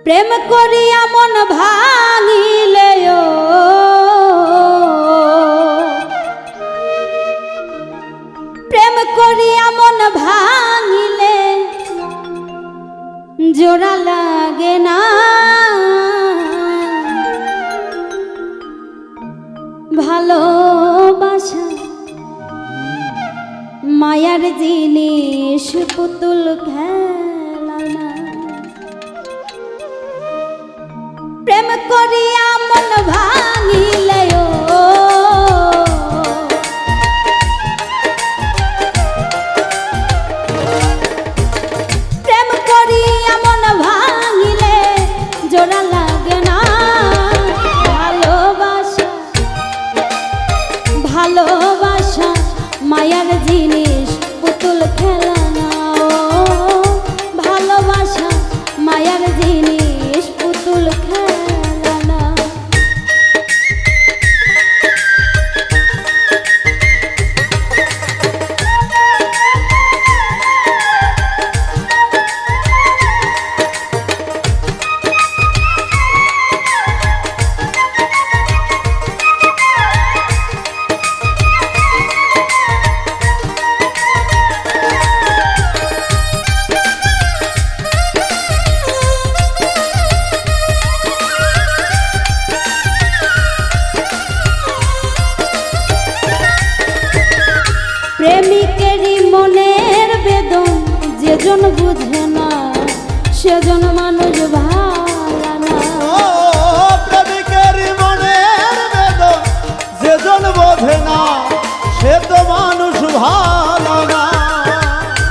প্রেম করিয়া মন ভাঙিলে প্রেম করিয়া মন ভাঙিলে জোড়া লাগে না ভালোবাসা মায়ার জিনিস পুতুল খেলা না প্রেম করিয়া মন ভাঙিলে প্রেম করিয়া মন ভাঙিলে জোড়া লাগে না ভালোবাসা ভালোবাসা মায়ার জিনিস পুতুল খেলা না ভালোবাসা মায়ার জিনিস পুতুল খেলা না প্রেমিকেরই মনের বেদন যেজন বুঝে না সেজন মানুষ ভালো না প্রেমিকেরই মনের বেদন যেজন বোঝে না সে তো মানুষ ভালো না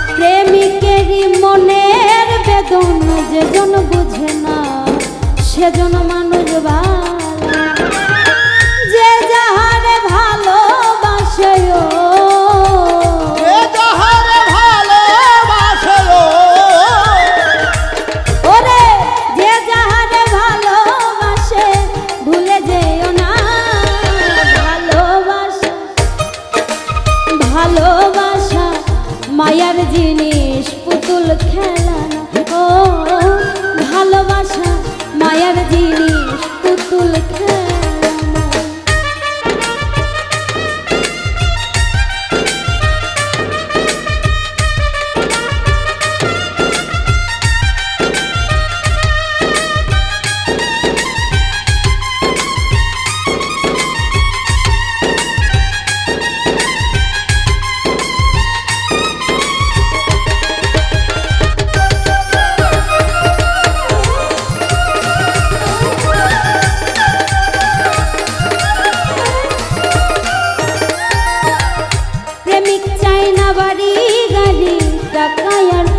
প্রেমিকেরই মনের বেদন যেজন বুঝে না সেজন মানুষ ভালো না যে যাহারে ভালোবাসে ভালোবাসা মায়ার জিনিস পুতুল খেলা না ও ভালোবাসা মায়ার জিনিস পুতুল খেলা না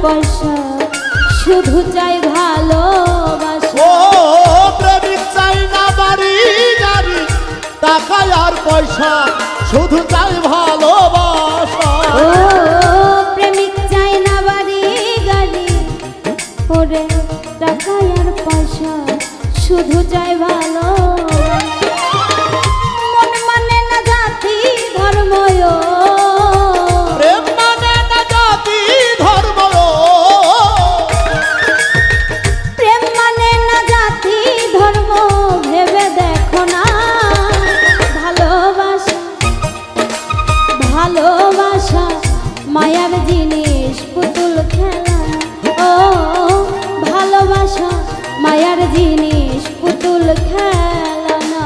পয়সা শুধু চাই ভালোবাসা ও প্রেমিক চাই না বাড়ি গাড়ি টাকা আর পয়সা শুধু চাই ভালোবাসা ও প্রেমিক চাই না বাড়ি গাড়ি ওরে টাকা আর পয়সা শুধু চাই ভালোবাসা মন মানে না জাতি ধর্ম ভালোবাসা মায়ার জিনিস পুতুল খেলা ও ভালোবাসা মায়ার জিনিস পুতুল খেলা না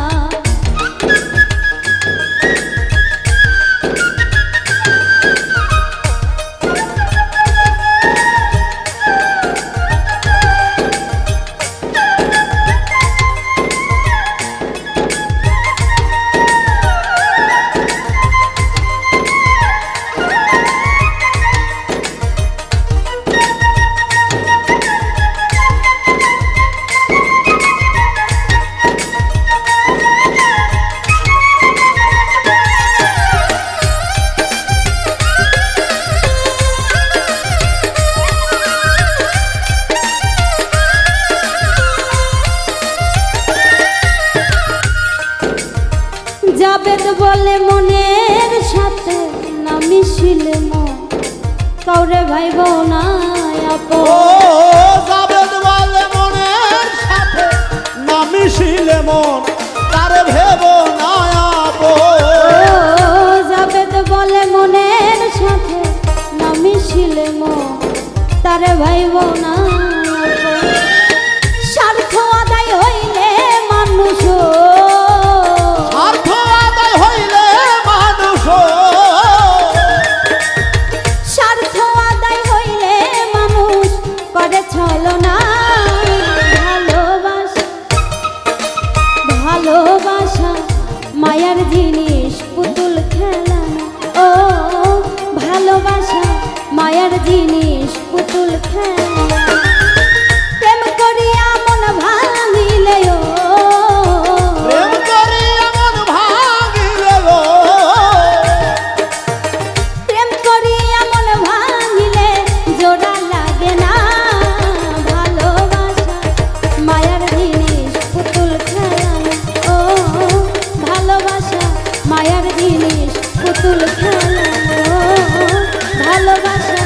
জাবেদ বলে মনের সাথে না মিশিলে মন কাউরে ভাইব না আপন। জাবেদ বলে মনের মন তারে ভেব না আপন। ও জাবেদ বলে মনের সাথে না মিশিলে মন তারে ভাইব না আপন। স্বার্থ আদায় হইলে মানুষ স্বার্থ আদায় হইলে মানুষ স্বার্থ আদায় হইলে মানুষ করে ছলনা। ভালোবাসা মায়ার জিনিস পুতুল খেলা ও ভালোবাসা মায়ার জিনিস পুতুল খেলা। প্রেম করিয়া মন ভাঙিলে ও প্রেম করিয়া মন ভাঙিলে গো প্রেম করিয়া মন ভাঙিলে জোড়া লাগে না। ভালোবাসা মায়ার জিনিস পুতুল খেলা ও ভালোবাসা মায়ার জিনিস পুতুল খেলা ও ভালোবাসা